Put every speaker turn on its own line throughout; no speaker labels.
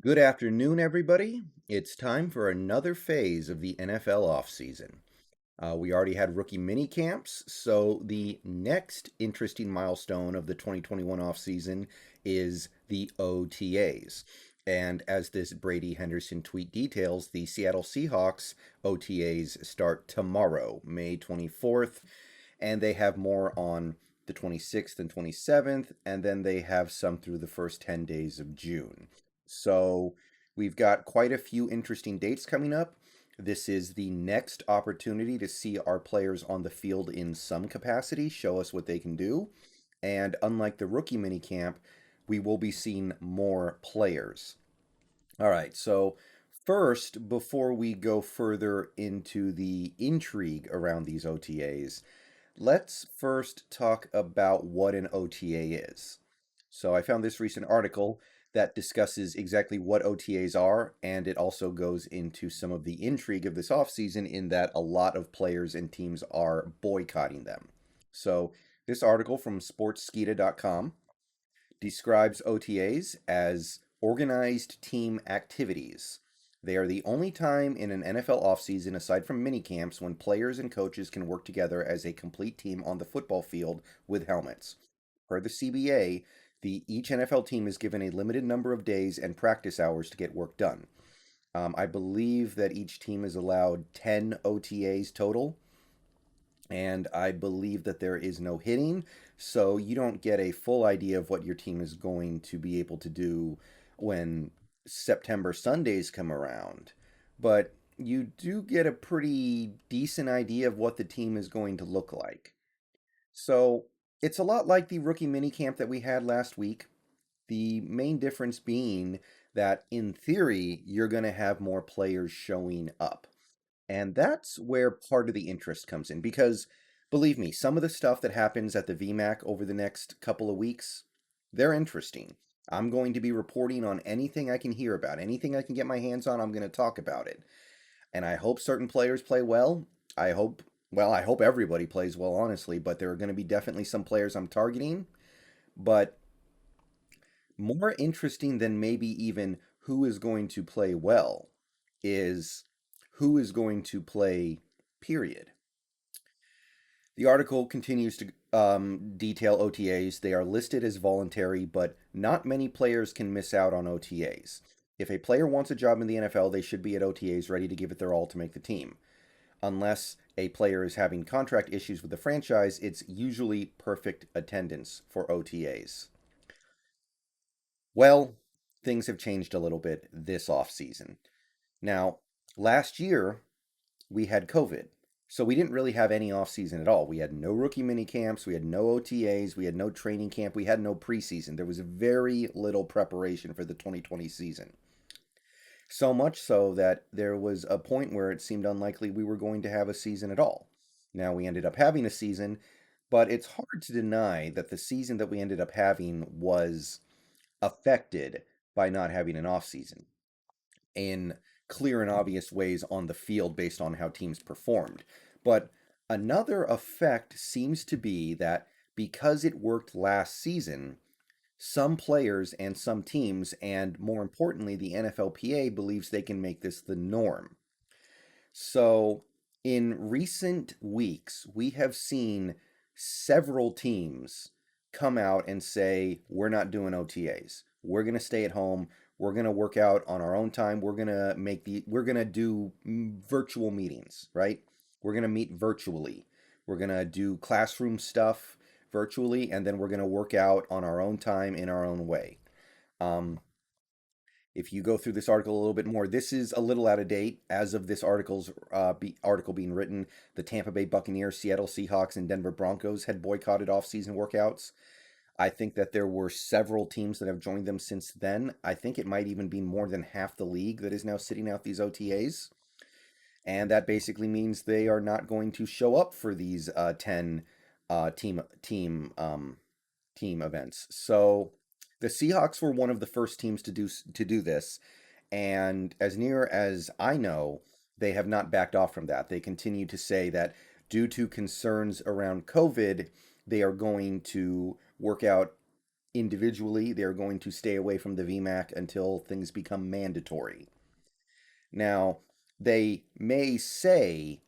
Good afternoon, everybody. It's time for another phase of the NFL offseason. We already had rookie mini camps, so the next interesting milestone of the 2021 offseason is the OTAs. And as this Brady Henderson tweet details, the Seattle Seahawks OTAs start tomorrow, May 24th, and they have more on the 26th and 27th, and then they have some through the first 10 days of June. So we've got quite a few interesting dates coming up. This is the next opportunity to see our players on the field in some capacity, show us what they can do. And unlike the rookie minicamp, we will be seeing more players. All right, so first, before we go further into the intrigue around these OTAs, let's first talk about what an OTA is. So I found this recent article that discusses exactly what OTAs are, and it also goes into some of the intrigue of this offseason in that a lot of players and teams are boycotting them. So this article from sportskeeda.com describes OTAs as organized team activities. They are the only time in an NFL offseason, aside from minicamps, when players and coaches can work together as a complete team on the football field with helmets. Per the CBA, each NFL team is given a limited number of days and practice hours to get work done. I believe that each team is allowed 10 OTAs total, and I believe that there is no hitting, so you don't get a full idea of what your team is going to be able to do when September Sundays come around. But you do get a pretty decent idea of what the team is going to look like. So it's a lot like the rookie minicamp that we had last week. The main difference being that in theory, you're going to have more players showing up. And that's where part of the interest comes in because believe me, some of the stuff that happens at the VMAC over the next couple of weeks, they're interesting. I'm going to be reporting on anything I can hear about, anything I can get my hands on, I'm going to talk about it. And I hope certain players play well. I hope everybody plays well, honestly, but there are going to be definitely some players I'm targeting. But more interesting than maybe even who is going to play well is who is going to play, period. The article continues to detail OTAs. They are listed as voluntary, but not many players can miss out on OTAs. If a player wants a job in the NFL, they should be at OTAs ready to give it their all to make the team. Unless a player is having contract issues with the franchise, it's usually perfect attendance for OTAs. Well, things have changed a little bit this offseason. Now, last year, we had COVID. So we didn't really have any offseason at all. We had no rookie mini camps, we had no OTAs, we had no training camp, we had no preseason. There was very little preparation for the 2020 season. So much so that there was a point where it seemed unlikely we were going to have a season at all. Now we ended up having a season, but it's hard to deny that the season that we ended up having was affected by not having an offseason in clear and obvious ways on the field based on how teams performed. But another effect seems to be that because it worked last season, some players and some teams, and more importantly, the NFLPA believes they can make this the norm. So, in recent weeks, we have seen several teams come out and say, we're not doing OTAs. We're going to stay at home. We're going to work out on our own time. We're going to do virtual meetings, right? We're going to meet virtually. We're going to do classroom stuff virtually, and then we're going to work out on our own time in our own way. Um, if you go through this article a little bit more, this is a little out of date as of this article being written. The Tampa Bay Buccaneers, Seattle Seahawks, and Denver Broncos had boycotted off-season workouts. I think that there were several teams that have joined them since then. I think it might even be more than half the league that is now sitting out these OTAs, and that basically means they are not going to show up for these 10 team events. So the Seahawks were one of the first teams to do this, and as near as I know, they have not backed off from that. They continue to say that due to concerns around COVID, they are going to work out individually, they're going to stay away from the VMAC until things become mandatory. Now, they may say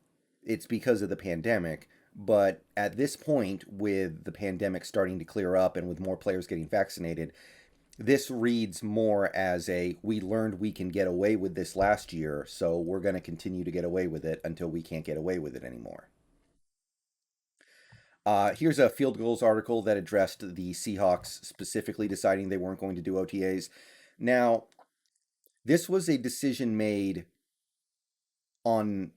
it's because of the pandemic, but at this point, with the pandemic starting to clear up and with more players getting vaccinated, this reads more as a we learned we can get away with this last year, so we're going to continue to get away with it until we can't get away with it anymore. Here's a field goals article that addressed the Seahawks specifically deciding they weren't going to do OTAs. Now, this was a decision made on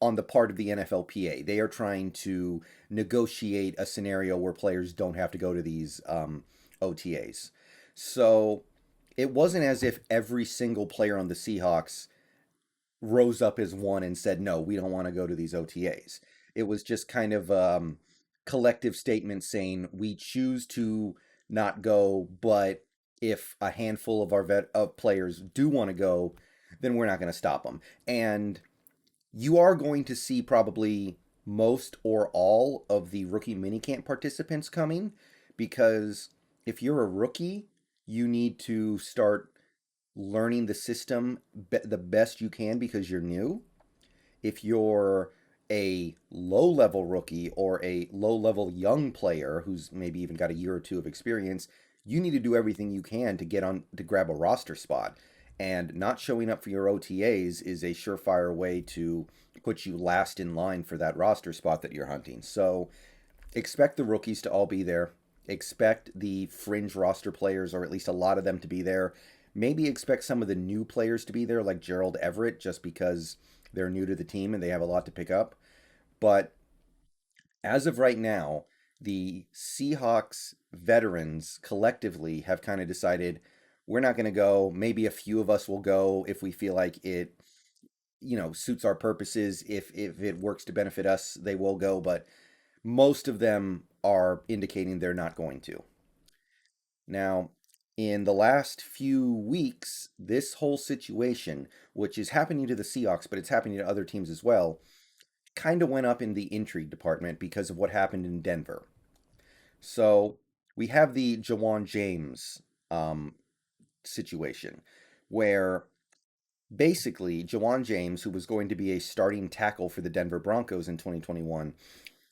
the part of the NFLPA. They are trying to negotiate a scenario where players don't have to go to these OTAs. So it wasn't as if every single player on the Seahawks rose up as one and said, no, we don't want to go to these OTAs. It was just kind of collective statement saying we choose to not go, but if a handful of our players do want to go, then we're not going to stop them. And you are going to see probably most or all of the rookie minicamp participants coming because if you're a rookie, you need to start learning the system the best you can because you're new. If you're a low level rookie or a low level young player who's maybe even got a year or two of experience, you need to do everything you can to get on to grab a roster spot. And not showing up for your OTAs is a surefire way to put you last in line for that roster spot that you're hunting. So expect the rookies to all be there. Expect the fringe roster players, or at least a lot of them, to be there. Maybe expect some of the new players to be there, like Gerald Everett, just because they're new to the team and they have a lot to pick up. But as of right now, the Seahawks veterans collectively have kind of decided we're not going to go. Maybe a few of us will go if we feel like it, suits our purposes. If it works to benefit us, they will go. But most of them are indicating they're not going to. Now, in the last few weeks, this whole situation, which is happening to the Seahawks, but it's happening to other teams as well, kind of went up in the intrigue department because of what happened in Denver. So we have the Jawan James situation where basically Jawan James, who was going to be a starting tackle for the Denver Broncos in 2021,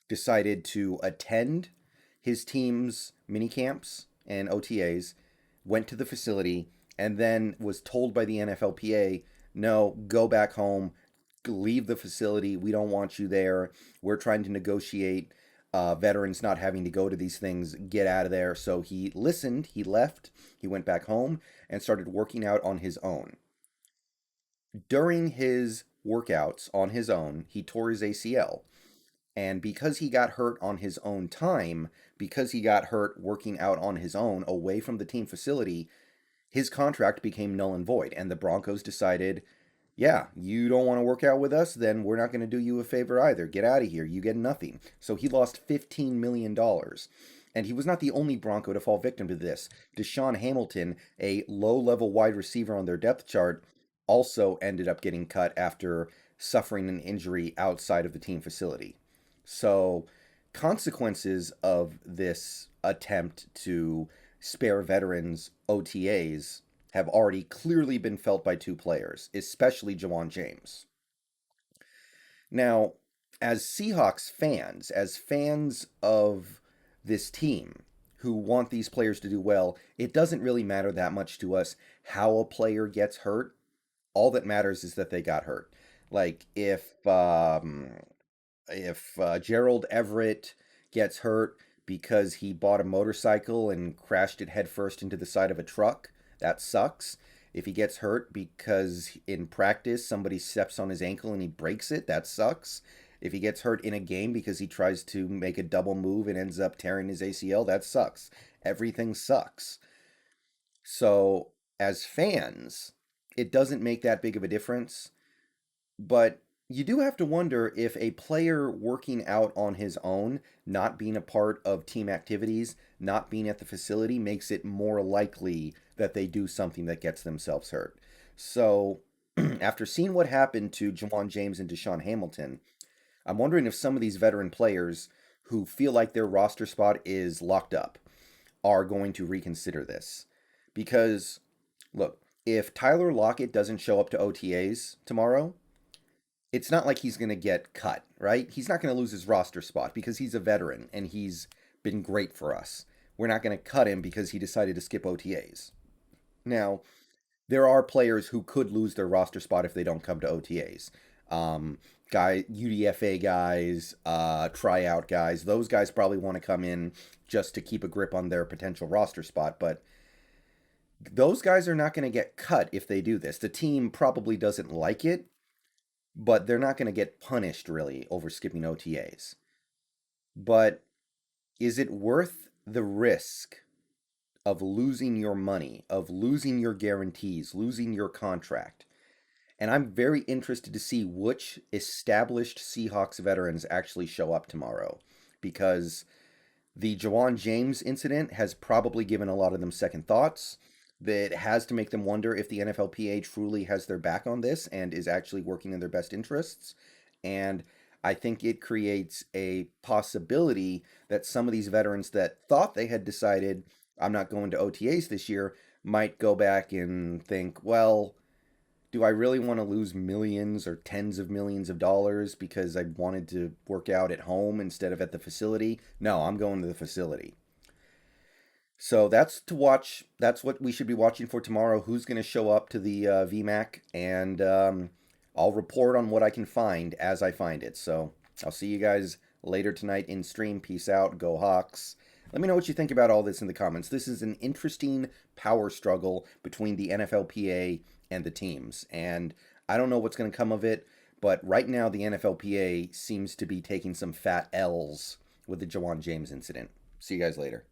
decided to attend his team's mini camps and OTAs, went to the facility, and then was told by the NFLPA, no, go back home, leave the facility. We don't want you there. We're trying to negotiate veterans not having to go to these things. Get out of there. So he listened, he left, he went back home and started working out on his own. During his workouts on his own, he tore his ACL. And because he got hurt on his own time, because he got hurt working out on his own away from the team facility, his contract became null and void. And the Broncos decided, yeah, you don't want to work out with us, then we're not going to do you a favor either. Get out of here. You get nothing. So he lost $15 million. And he was not the only Bronco to fall victim to this. Deshaun Hamilton, a low-level wide receiver on their depth chart, also ended up getting cut after suffering an injury outside of the team facility. So, consequences of this attempt to spare veterans OTAs have already clearly been felt by two players, especially Jawan James. Now, as Seahawks fans, as fans of this team who want these players to do well, it doesn't really matter that much to us how a player gets hurt. All that matters is that they got hurt. Like if Gerald Everett gets hurt because he bought a motorcycle and crashed it headfirst into the side of a truck, that sucks. If he gets hurt because in practice somebody steps on his ankle and he breaks it, that sucks. If he gets hurt in a game because he tries to make a double move and ends up tearing his ACL, that sucks. Everything sucks. So, as fans, it doesn't make that big of a difference. But you do have to wonder if a player working out on his own, not being a part of team activities, not being at the facility, makes it more likely that they do something that gets themselves hurt. So, after seeing what happened to Jawan James and Deshaun Hamilton, I'm wondering if some of these veteran players who feel like their roster spot is locked up, are going to reconsider this. Because, look, if Tyler Lockett doesn't show up to OTAs tomorrow, it's not like he's going to get cut, right? He's not going to lose his roster spot because he's a veteran and he's been great for us. We're not going to cut him because he decided to skip OTAs. Now, there are players who could lose their roster spot if they don't come to OTAs. UDFA guys, tryout guys, those guys probably want to come in just to keep a grip on their potential roster spot, but those guys are not going to get cut if they do this. The team probably doesn't like it, but they're not going to get punished really over skipping OTAs. But is it worth the risk of losing your money, of losing your guarantees, losing your contract? And I'm very interested to see which established Seahawks veterans actually show up tomorrow, because the Jawan James incident has probably given a lot of them second thoughts. That has to make them wonder if the NFLPA truly has their back on this and is actually working in their best interests. And I think it creates a possibility that some of these veterans that thought they had decided, I'm not going to OTAs this year, might go back and think, well, do I really want to lose millions or tens of millions of dollars because I wanted to work out at home instead of at the facility? No, I'm going to the facility. So that's to watch. That's what we should be watching for tomorrow. Who's going to show up to the VMAC? And I'll report on what I can find as I find it. So I'll see you guys later tonight in stream. Peace out. Go Hawks. Let me know what you think about all this in the comments. This is an interesting power struggle between the NFLPA and the teams. And I don't know what's going to come of it. But right now, the NFLPA seems to be taking some fat L's with the Jawan James incident. See you guys later.